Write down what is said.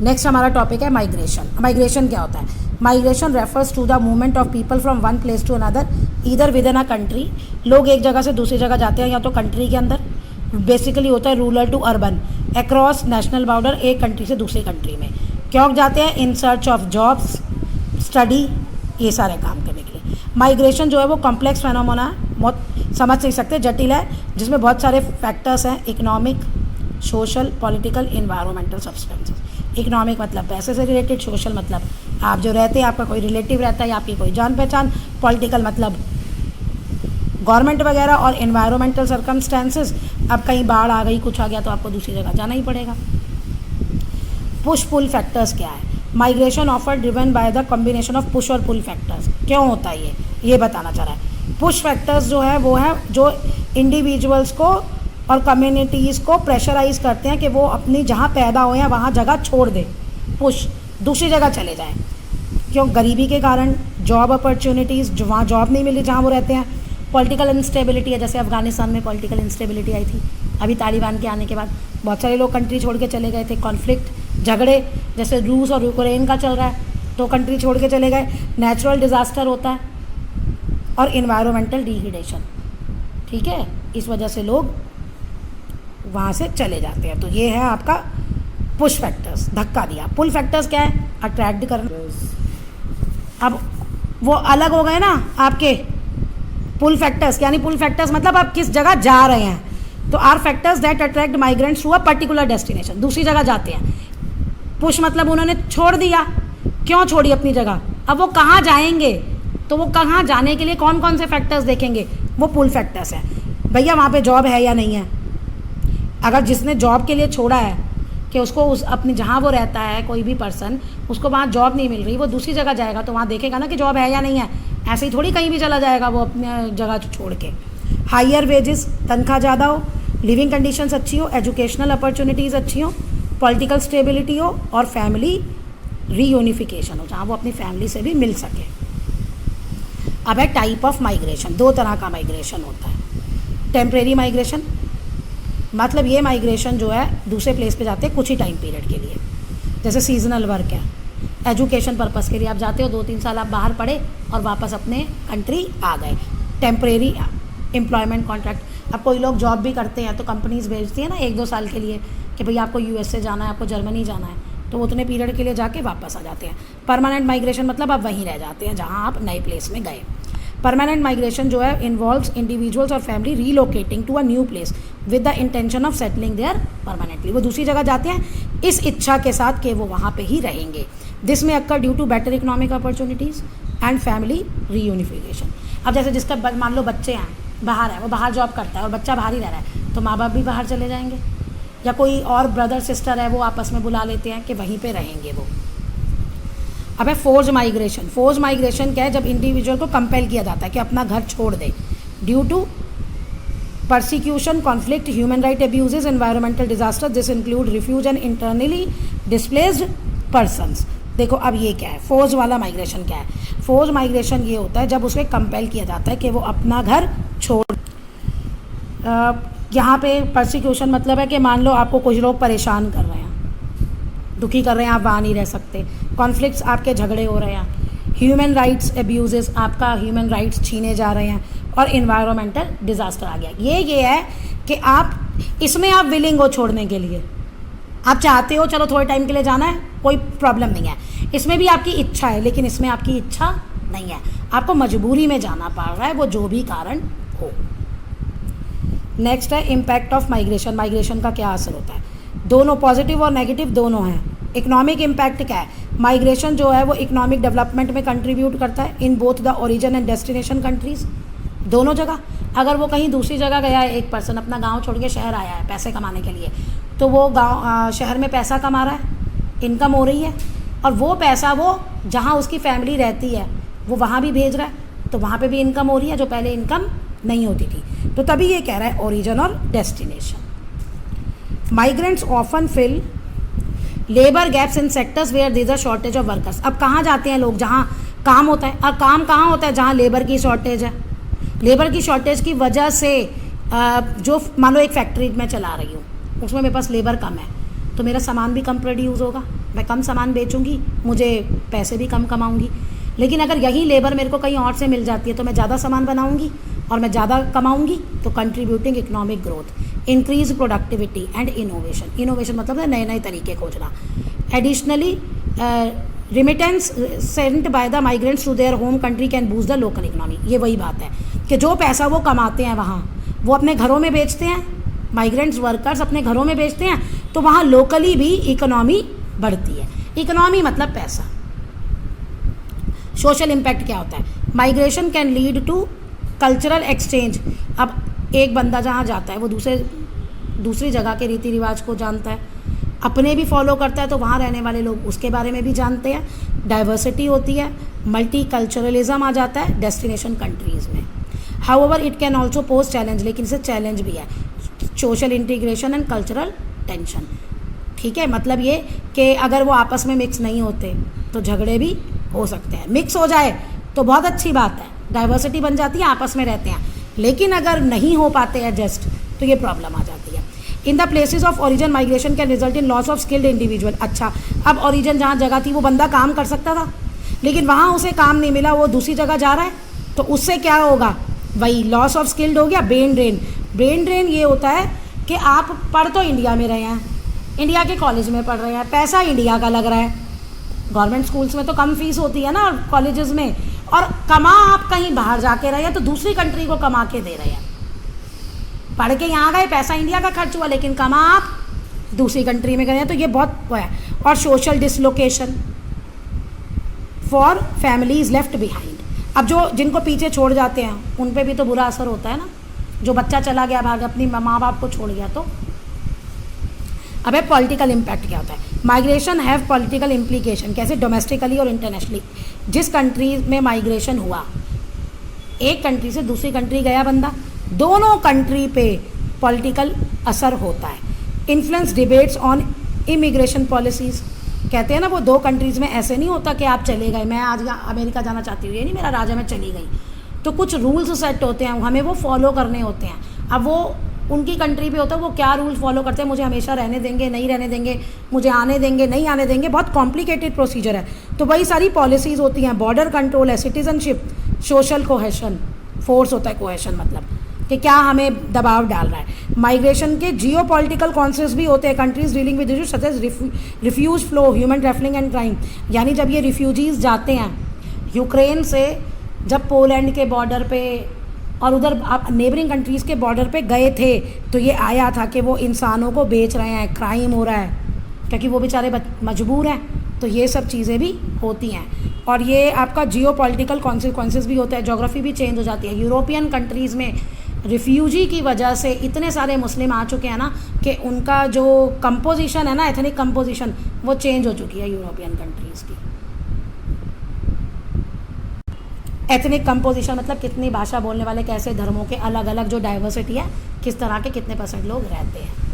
Next हमारा topic है migration. Migration क्या होता है? Migration refers to the movement of people from one place to another either within a country. लोग एक जगह से दूसरी जगह जाते हैं या तो कंट्री के अंदर, बेसिकली होता है rural to urban, across national border, एक कंट्री से दूसरी कंट्री में। क्यों जाते हैं? In search of jobs, study, ये सारे काम करने के लिए। माइग्रेशन जो है वो कॉम्प्लेक्स फेनोमेना है, बहुत समझ नहीं सकते, जटिल है, जिसमें बहुत सारे फैक्टर्स हैं, economic, social, political, environmental, substances. Economic मतलब पैसे से रिलेटेड, सोशल मतलब आप जो रहते हैं, आपका कोई रिलेटिव रहता है या आपकी कोई जान पहचान, पॉलिटिकल मतलब गवर्नमेंट वगैरह, और इन्वायरमेंटल सर्कमस्टेंसेस, अब कहीं बाढ़ आ गई, कुछ आ गया तो आपको दूसरी जगह जाना ही पड़ेगा। पुश पुल फैक्टर्स क्या है? Migration offer driven by the combination of push और पुल फैक्टर्स। क्यों होता है ये बताना चाह रहा है। पुश फैक्टर्स जो है वो है जो इंडिविजुअल्स को और कम्युनिटीज़ को प्रेशराइज करते हैं कि वो अपनी जहाँ पैदा हुए हैं वहाँ जगह छोड़ दें, पुश दूसरी जगह चले जाएं। क्यों? गरीबी के कारण, जॉब अपॉर्चुनिटीज़, जो वहाँ जॉब नहीं मिली जहाँ वो रहते हैं, पॉलिटिकल इंस्टेबिलिटी है, जैसे अफगानिस्तान में पॉलिटिकल इंस्टेबिलिटी आई थी अभी तालिबान के आने के बाद, बहुत सारे लोग कंट्री छोड़ के चले गए थे। कॉन्फ्लिक्ट, झगड़े, जैसे रूस और यूक्रेन का चल रहा है तो कंट्री छोड़ के चले गए। नेचुरल डिज़ास्टर होता है और इन्वायरमेंटल डिग्रेडेशन, ठीक है, इस वजह से लोग वहाँ से चले जाते हैं। तो ये है आपका पुश फैक्टर्स, धक्का दिया। पुल फैक्टर्स क्या है? अट्रैक्ट करना। अब वो अलग हो गए ना आपके पुल फैक्टर्स, यानी पुल फैक्टर्स मतलब आप किस जगह जा रहे हैं, तो are factors that attract migrants to a particular destination, दूसरी जगह जाते हैं। पुश मतलब उन्होंने छोड़ दिया। क्यों छोड़ी अपनी जगह? अब वो कहाँ जाएंगे, तो वो कहाँ जाने के लिए कौन कौन से फैक्टर्स देखेंगे, वो पुल फैक्टर्स है। भैया वहाँ पे जॉब है या नहीं है? अगर जिसने जॉब के लिए छोड़ा है कि उसको उस अपनी जहाँ वो रहता है कोई भी पर्सन, उसको वहाँ जॉब नहीं मिल रही, वो दूसरी जगह जाएगा तो वहाँ देखेगा ना कि जॉब है या नहीं है। ऐसे ही थोड़ी कहीं भी चला जाएगा वो अपनी जगह छोड़ के। हायर वेजेस, तनख्वाह ज़्यादा हो, लिविंग कंडीशंस अच्छी हो, एजुकेशनल अपॉर्चुनिटीज़ अच्छी हो, पॉलिटिकल स्टेबिलिटी हो और फैमिली रीयूनिफिकेशन हो, जहाँ वो अपनी फैमिली से भी मिल सके। अब है टाइप ऑफ माइग्रेशन। दो तरह का माइग्रेशन होता है। टेम्परेरी माइग्रेशन मतलब ये माइग्रेशन जो है दूसरे प्लेस पे जाते हैं कुछ ही टाइम पीरियड के लिए, जैसे सीजनल वर्क है, एजुकेशन पर्पस के लिए आप जाते हो, 2-3 साल आप बाहर पढ़े और वापस अपने कंट्री आ गए। टेम्परेरी एम्प्लॉयमेंट कॉन्ट्रैक्ट, अब कोई लोग जॉब भी करते हैं तो कंपनीज़ भेजती है ना 1-2 साल के लिए कि भाई आपको यूएसए जाना है, आपको जर्मनी जाना है, तो वो उतने पीरियड के लिए जाके वापस आ जाते हैं। परमानेंट माइग्रेशन मतलब आप वहीं रह जाते हैं जहाँ आप नए प्लेस में गए। परमानेंट माइग्रेशन जो है इन्वॉल्व्स इंडिविजुअल्स और family relocating to a new place with the intention of settling there permanently. वो दूसरी जगह जाते हैं इस इच्छा के साथ कि वो वहाँ पे ही रहेंगे। दिस में occur due to better economic opportunities and family reunification. अब जैसे जिसका मान लो बच्चे हैं, बाहर है, वो बाहर जॉब करता है और बच्चा बाहर ही रह रहा है, तो माँ बाप भी बाहर चले जाएंगे, या कोई और ब्रदर सिस्टर है वो आपस में बुला लेते हैं कि वहीं पे रहेंगे वो। अब है फोर्स माइग्रेशन। फोर्स माइग्रेशन क्या है? जब इंडिविजुअल को कंपेल किया जाता है कि अपना घर छोड़ दे due to persecution, conflict, human right abuses, environmental disaster, this include refugee and internally displaced persons. देखो अब ये क्या है, फोर्स वाला माइग्रेशन क्या है? फोर्स माइग्रेशन ये होता है जब उसे कंपेल किया जाता है कि वो अपना घर छोड़। यहाँ पे परसिक्यूशन मतलब है कि मान लो आपको कुछ लोग परेशान कर रहे हैं, दुखी कर रहे हैं, आप वहाँ नहीं रह सकते। कॉन्फ्लिक्ट्स, आपके झगड़े हो रहे हैं। ह्यूमन राइट्स एब्यूजेस, आपका ह्यूमन राइट्स छीने जा रहे हैं। और इन्वायरमेंटल डिज़ास्टर आ गया। ये है कि आप इसमें आप विलिंग हो छोड़ने के लिए, आप चाहते हो चलो थोड़े टाइम के लिए जाना है, कोई प्रॉब्लम नहीं है। इसमें भी आपकी इच्छा है, लेकिन इसमें आपकी इच्छा नहीं है, आपको मजबूरी में जाना पड़ रहा है, वो जो भी कारण हो। नेक्स्ट है इम्पैक्ट ऑफ माइग्रेशन। माइग्रेशन का क्या असर होता है? दोनों पॉजिटिव और नेगेटिव दोनों हैं। इकोनॉमिक इम्पैक्ट क्या है? माइग्रेशन जो है वो इकोनॉमिक डेवलपमेंट में कंट्रीब्यूट करता है in both the origin and destination countries, दोनों जगह। अगर वो कहीं दूसरी जगह गया है, एक पर्सन अपना गांव छोड़ के शहर आया है पैसे कमाने के लिए, तो वो गांव शहर में पैसा कमा रहा है, इनकम हो रही है, और वो पैसा वो जहाँ उसकी फैमिली रहती है वो वहाँ भी भेज रहा है, तो वहाँ पे भी इनकम हो रही है जो पहले इनकम नहीं होती थी। तो तभी ये कह रहा है ओरिजिन और destination. Migrants often fill labour gaps in sectors where there is a shortage of workers. अब कहाँ जाते हैं लोग? जहाँ काम होता है। और काम कहाँ होता है? जहाँ लेबर की शॉर्टेज है। लेबर की शॉर्टेज की वजह से जो मान लो एक फैक्ट्री में चला रही हूँ, उसमें मेरे पास लेबर कम है, तो मेरा सामान भी कम प्रोड्यूस होगा, मैं कम सामान बेचूंगी, मुझे पैसे भी कम कमाऊंगी। लेकिन अगर यही लेबर मेरे को कहीं और से मिल जाती है तो मैं ज़्यादा सामान बनाऊंगी और मैं ज़्यादा कमाऊंगी, तो contributing economic growth, increase productivity and innovation. Innovation मतलब है नए नए तरीके खोजना। Additionally remittance sent by the migrants to their home country can boost the local economy. ये वही बात है कि जो पैसा वो कमाते हैं वहाँ वो अपने घरों में बेचते हैं, माइग्रेंट्स वर्कर्स अपने घरों में बेचते हैं, तो वहाँ लोकली भी इकोनॉमी बढ़ती है। इकोनॉमी मतलब पैसा। सोशल इम्पैक्ट क्या होता है? Migration can lead to cultural exchange. अब एक बंदा जहाँ जाता है वो दूसरी जगह के रीति रिवाज को जानता है, अपने भी फॉलो करता है, तो वहाँ रहने वाले लोग उसके बारे में भी जानते हैं। डाइवर्सिटी होती है, मल्टी कल्चरलिज्म आ जाता है डेस्टिनेशन कंट्रीज़ में। However it can also pose challenge, लेकिन इसे चैलेंज भी है, social integration and cultural tension. ठीक है, मतलब ये कि अगर वो आपस में मिक्स नहीं होते तो झगड़े भी हो सकते हैं। मिक्स हो जाए तो बहुत अच्छी बात है, डाइवर्सिटी बन जाती है, आपस में रहते हैं। लेकिन अगर नहीं हो पाते एडजस्ट तो ये प्रॉब्लम आ जाती है। In the places of origin migration can result in loss of skilled individual. अच्छा, अब ओरिजिन जहाँ जगह थी वो बंदा काम कर सकता था, लेकिन वहाँ उसे काम नहीं मिला, वो दूसरी जगह जा रहा है, तो उससे क्या होगा? वही लॉस ऑफ स्किल्ड हो गया। Brain drain. ब्रेन ड्रेन ये होता है कि आप पढ़ तो इंडिया में रहे हैं, इंडिया के कॉलेज में पढ़ रहे हैं, पैसा इंडिया का लग रहा है, गवर्नमेंट स्कूल्स में तो कम फीस होती है ना कॉलेजेस में, और कमा आप कहीं बाहर जाके रहे हैं, तो दूसरी कंट्री को कमा के दे रहे हैं। पढ़ के यहाँ गए, पैसा इंडिया का खर्च हुआ, लेकिन कमा आप दूसरी कंट्री में गए हैं, तो ये बहुत वो है। और social dislocation for families left behind. अब जिनको पीछे छोड़ जाते हैं उन पे भी तो बुरा असर होता है ना। जो बच्चा चला गया भाग, अपनी माँ बाप को छोड़ गया, तो अब है पॉलिटिकल इम्पैक्ट क्या होता है? Migration have political implication. कैसे? डोमेस्टिकली और इंटरनेशनली। जिस कंट्री में माइग्रेशन हुआ, एक कंट्री से दूसरी कंट्री गया बंदा, दोनों कंट्री पे पॉलिटिकल असर होता है। Influence debates on immigration policies. कहते हैं ना, वो दो कंट्रीज़ में ऐसे नहीं होता कि आप चले गए, मैं आज अमेरिका जाना चाहती हूँ, ये नहीं मेरा राज्य में चली गई, तो कुछ रूल्स सेट होते हैं, हमें वो फॉलो करने होते हैं। अब वो उनकी कंट्री पे होता है, वो क्या रूल फॉलो करते हैं, मुझे हमेशा रहने देंगे, नहीं रहने देंगे, मुझे आने देंगे, नहीं आने देंगे, बहुत कॉम्प्लिकेटेड प्रोसीजर है। तो वही सारी पॉलिसीज़ होती हैं। बॉर्डर कंट्रोल है, सिटीजनशिप, सोशल कोहेशन, फोर्स होता है कोहेशन मतलब कि क्या हमें दबाव डाल रहा है। माइग्रेशन के जियो पॉलिटिकल कॉन्सेप्ट्स भी होते हैं। Countries dealing with issues such as refugee flow, human trafficking and crime. यानी जब ये रिफ्यूजीज़ जाते हैं यूक्रेन से, जब पोलैंड के बॉर्डर पे और उधर आप नेबरिंग कंट्रीज़ के बॉर्डर पे गए थे, तो ये आया था कि वो इंसानों को बेच रहे हैं, क्राइम हो रहा है, क्योंकि वो बेचारे मजबूर हैं। तो ये सब चीज़ें भी होती हैं। और ये आपका जियो पॉलिटिकल कॉन्सिक्वेंसेस भी होता है, जोग्राफी भी चेंज हो जाती है। यूरोपियन कंट्रीज़ में रिफ्यूजी की वजह से इतने सारे मुस्लिम आ चुके हैं ना कि उनका जो कंपोजिशन है ना, एथनिक कंपोजिशन, वो चेंज हो चुकी है यूरोपियन कंट्रीज़ की। एथनिक कंपोजिशन मतलब कितनी भाषा बोलने वाले, कैसे धर्मों के अलग अलग जो डाइवर्सिटी है, किस तरह के कितने % लोग रहते हैं।